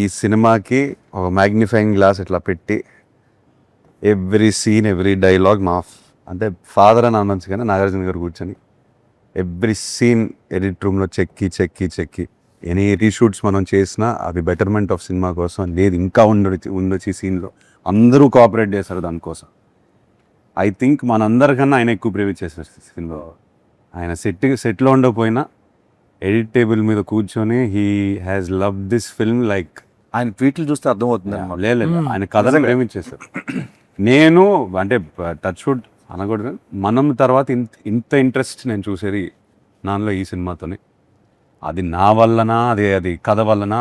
ఈ సినిమాకి ఒక మ్యాగ్నిఫైయింగ్ గ్లాస్ ఇట్లా పెట్టి ఎవ్రీ సీన్ ఎవ్రీ డైలాగ్ మా అంటే ఫాదర్ అని అనొచ్చు కానీ నాగార్జున గారు కూర్చొని ఎవ్రీ సీన్ ఎడిట్ రూమ్లో చెక్కి ఎనీ రీషూట్స్ మనం చేసినా అవి బెటర్మెంట్ ఆఫ్ సినిమా కోసం లేదు ఇంకా ఉండొచ్చు ఈ సీన్లో అందరూ కోఆపరేట్ చేశారు దానికోసం. ఐ థింక్ మనందరికన్నా ఆయన ఎక్కువ ప్రేమ చేశారు సినిమాలో. ఆయన సెట్లో ఉండకపోయినా ఎడిట్ టేబుల్ మీద కూర్చొని he has love this film like ఆయన ట్వీట్లు చూస్తే అర్థమవుతుంది. లేదు ఆయన కథను ప్రేమించేశారు. నేను అంటే టచ్ వుడ్ అనకూడదు, మనం తర్వాత ఇంత ఇంట్రెస్ట్ నేను చూసేది నాలో ఈ సినిమాతోనే. అది నా వల్లనా అది కథ వల్లనా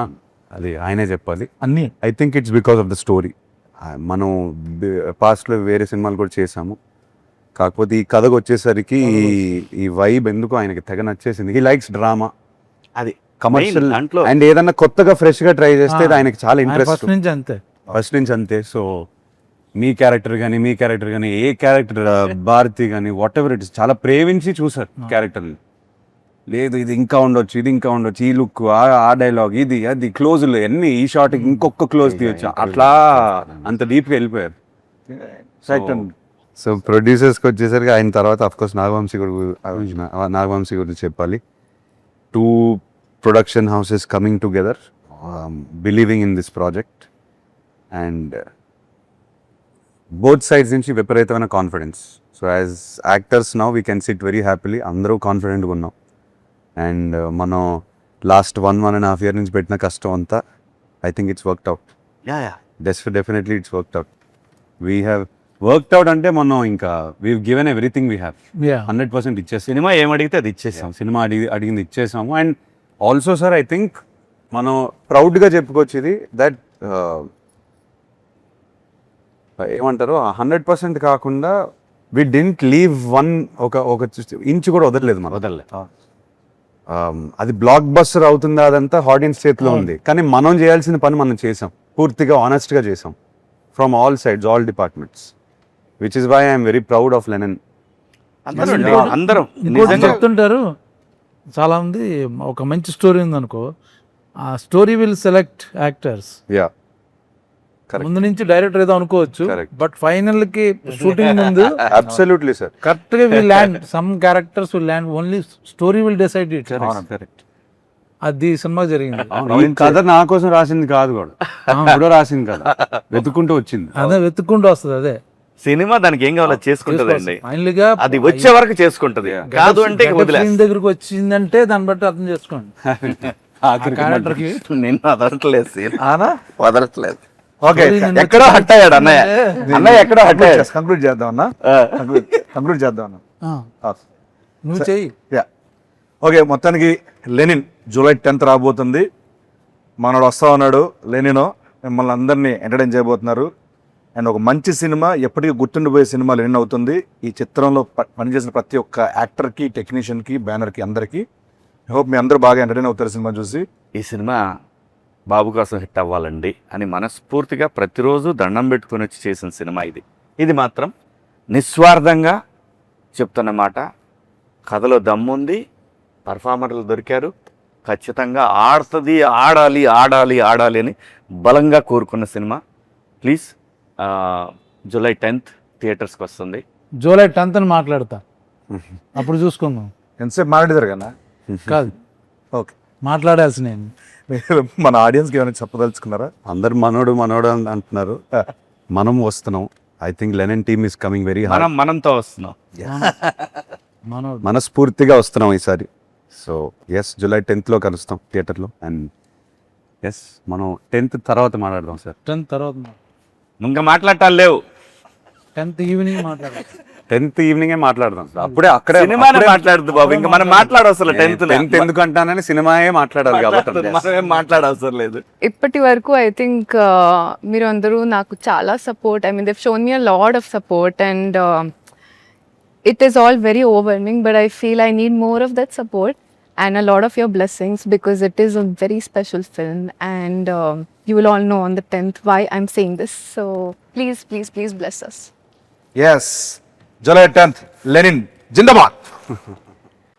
అది ఆయనే చెప్పాలి అన్నీ. I think it's because of the story. మనం పాస్ట్లో వేరే సినిమాలు కూడా చేసాము, కాకపోతే ఈ కథకు వచ్చేసరికి ఈ వైబ్ ఎందుకు ఆయనకి తెగ నచ్చేసింది. హీ లైక్స్ డ్రామా, అది కమర్షియల్ అండ్ ఏదన్నా కొత్తగా ఫ్రెష్ గా ట్రై చేస్తే ఆయనకి చాలా ఇంట్రెస్ట్ ఫస్ట్ నుంచి అంతే. సో మీ క్యారెక్టర్ కానీ ఏ క్యారెక్టర్ భారతి కానీ వాట్ ఎవర్ ఇట్ ఇస్ చాలా ప్రేమించి చూసారు క్యారెక్టర్ని. లేదు ఇది ఇంకా ఉండొచ్చు ఈ లుక్ ఆ డైలాగ్ ఇది అది క్లోజ్లు అన్ని ఈ షార్ట్ ఇంకొక క్లోజ్ తీయొచ్చు అట్లా అంత డీప్గా వెళ్ళిపోయారు. సో ప్రొడ్యూసర్స్కి వచ్చేసరికి ఆయన తర్వాత అఫ్కోర్స్ నాగవంశీ గురించి చెప్పాలి. 2 production houses coming together, believing in this project, and both sides నుంచి విపరీతమైన confidence. So as actors now we can SIT very happily, అందరూ కాన్ఫిడెంట్గా ఉన్నాం. అండ్ మనం లాస్ట్ 1.5 year నుంచి పెట్టిన కష్టం అంతా I think it's worked out. Definitely it's worked out. We have worked out అంటే మనం ఇంకా we given everything we have 100% ఇచ్చేసాం. సినిమా ఏమడిగితే అది ఇచ్చేసాం, సినిమా అడిగింది ఇచ్చేసాము. And also sir I think మనం ప్రౌడ్గా చెప్పుకోవచ్చు ఇది దట్ ఏమంటారు 100% కాకుండా వి డింట్ లీవ్ ఒక ఇంచ్ కూడా వదలలేదు మనం. అది బ్లాక్ బస్టర్ అవుతుందా అదంతా ఆడియన్స్ చేతిలో ఉంది, కానీ మనం చేయాల్సిన పని మనం చేసాం, పూర్తిగా ఆనెస్ట్గా చేసాం from all sides, all departments, which is why I'm very proud of Lenin. అందరం చెప్తుంటారు చాలా మంది, ఒక మంచి స్టోరీ ఉందనుకో, ఆ స్టోరీ విల్ సెలెక్ట్ యాక్టర్స్. ముందు నుంచి డైరెక్టర్ ఏదో అనుకోవచ్చు, బట్ ఫైనల్ కి షూటింగ్ ముందు అబ్సల్యూట్లీ సార్ కరెక్ట్ గా will land, some characters will land, only story will decide it. అది సినిమా జరిగింది. కథ నా కోసం రాసింది కాదు కూడా రాసింది కదా, వెతుక్కుంటూ వచ్చింది. అదే వెతుక్కుంటూ వస్తుంది. అదే సినిమా దానికి ఏం కావాలో చేసుకుంటదండి, ఫైనల్ గా అది వచ్చే వరకు చేసుకుంటది. కాదు అంటే దగ్గరకు వచ్చిందంటే దాన్ని బట్టి అర్థం చేసుకోండి. క్యారెక్టర్ కి నేను వదలట్లేదు. ఓకే, ఎక్కడో హట్ అయ్యాడు అన్నయ్య ఎక్కడో హట్ అయ్యాడు. కంక్లూడ్ చేద్దాం అన్న. నువ్వు చెయ్యి. ఓకే, మొత్తానికి లెనిన్ July 10th రాబోతుంది. మనోడు వస్తా ఉన్నాడు లెనిన్, మిమ్మల్ని అందరినీ ఎంటర్టైన్ చేయబోతున్నారు. అండ్ ఒక మంచి సినిమా, ఎప్పటికీ గుర్తుండిపోయే సినిమా లెనిన్ అవుతుంది. ఈ చిత్రంలో పనిచేసిన ప్రతి ఒక్క యాక్టర్కి, టెక్నీషియన్కి, బ్యానర్కి, అందరికీ ఐ హోప్ మీ అందరూ బాగా ఎంటర్టైన్ అవుతారు సినిమా చూసి. ఈ సినిమా బాబు కోసం హిట్ అవ్వాలండి అని మనస్ఫూర్తిగా ప్రతిరోజు దండం పెట్టుకుని వచ్చి చేసిన సినిమా ఇది. ఇది మాత్రం నిస్వార్థంగా చెప్తున్న మాట. కథలో దమ్ముంది, పర్ఫార్మర్లు దొరికారు, ఖచ్చితంగా ఆడాలి అని బలంగా కోరుకున్న సినిమా. ప్లీజ్ July 10th థియేటర్స్కి వస్తుంది. July 10th అని మాట్లాడతా, అప్పుడు చూసుకుందాం. ఎంతసేపు మాట్లాడేదారు కదా? కాదు, ఓకే, మాట్లాడాల్సి నేను మన ఆడియన్స్కి ఏమైనా చెప్పదలుచుకున్నారా? అందరు మనోడు అంటున్నారు, మనం వస్తున్నాం. I think Lenin team is coming very hard. మనంతో వస్తున్నాం, మనస్ఫూర్తిగా వస్తున్నాం ఈసారి. సో ఎస్, July 10th కలుస్తాం థియేటర్లో. అండ్ ఎస్, మనం 10th తర్వాత మాట్లాడదాం సార్. 10th తర్వాత ఇంకా మాట్లాడటాలు లేవు. 10th ఈవినింగ్ మాట్లాడదాం. 10th ఈవినింగే మాట్లాడదాం. అక్కడే సినిమానే మాట్లాడదు బాబు, ఇంకా మనం మాట్లాడవసరం. 10th ఎందుకంటానని సినిమాయే మాట్లాడాలి కాబట్టి మనం మాట్లాడవసరం లేదు. ఇప్పటి వరకు ఐ థింక్ మీరు అందరూ నాకు చాలా support, I mean they shown me a lot of support and it is all very overwhelming, but I feel I need more of that support and a lot of your blessings, because it is a very special film and you will all know on the 10th why I'm saying this. So please bless us. Yes, July 10th, Lenin, Jindabad.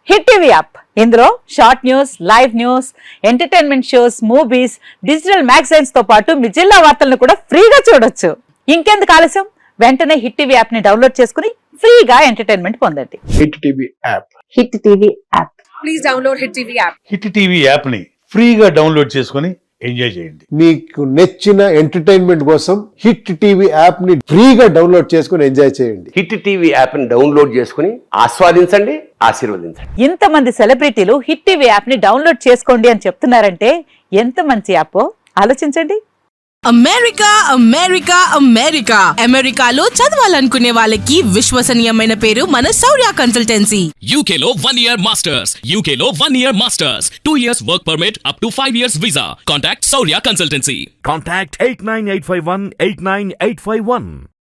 Hit TV app ఇందులో short news, live news, entertainment shows, movies, digital magazines తో పాటు మీ జిల్లా వార్తలను కూడా ఫ్రీగా చూడొచ్చు. ఇంకెందుకు ఆలస్యం, వెంటనే హిట్ టీవీ యాప్ ని డౌన్లోడ్ చేసుకుని ఫ్రీగా ఎంటర్టైన్మెంట్ పొందండి. Hit TV app. Hit TV app. Please download Hit TV app. Hit TV app ని ఫ్రీగా డౌన్లోడ్ చేసుకొని ఎంజాయ్ చేయండి. మీకు నచ్చిన ఎంటర్టైన్మెంట్ కోసం హిట్ టీవీ యాప్ ని ఫ్రీగా డౌన్లోడ్ చేసుకుని ఎంజాయ్ చేయండి. హిట్ టీవీ యాప్ ని డౌన్లోడ్ చేసుకుని ఆస్వాదించండి, ఆశీర్వదించండి. ఇంతమంది సెలబ్రిటీలు హిట్ టీవీ యాప్ ని డౌన్లోడ్ చేసుకోండి అని చెప్తున్నారంటే ఎంత మంచి యాప్ ఆలోచించండి. అమెరికా అమెరికా అమెరికా అమెరికాలో చదవాలనుకునే వాళ్ళకి విశ్వసనీయమైన పేరు మన శౌర్య కన్సల్టెన్సీ. UK లో 1 year masters, UK లో 1 year masters, 2 years work permit up to 5 years visa. Contact Saurya Consultancy. Contact 89851 89851.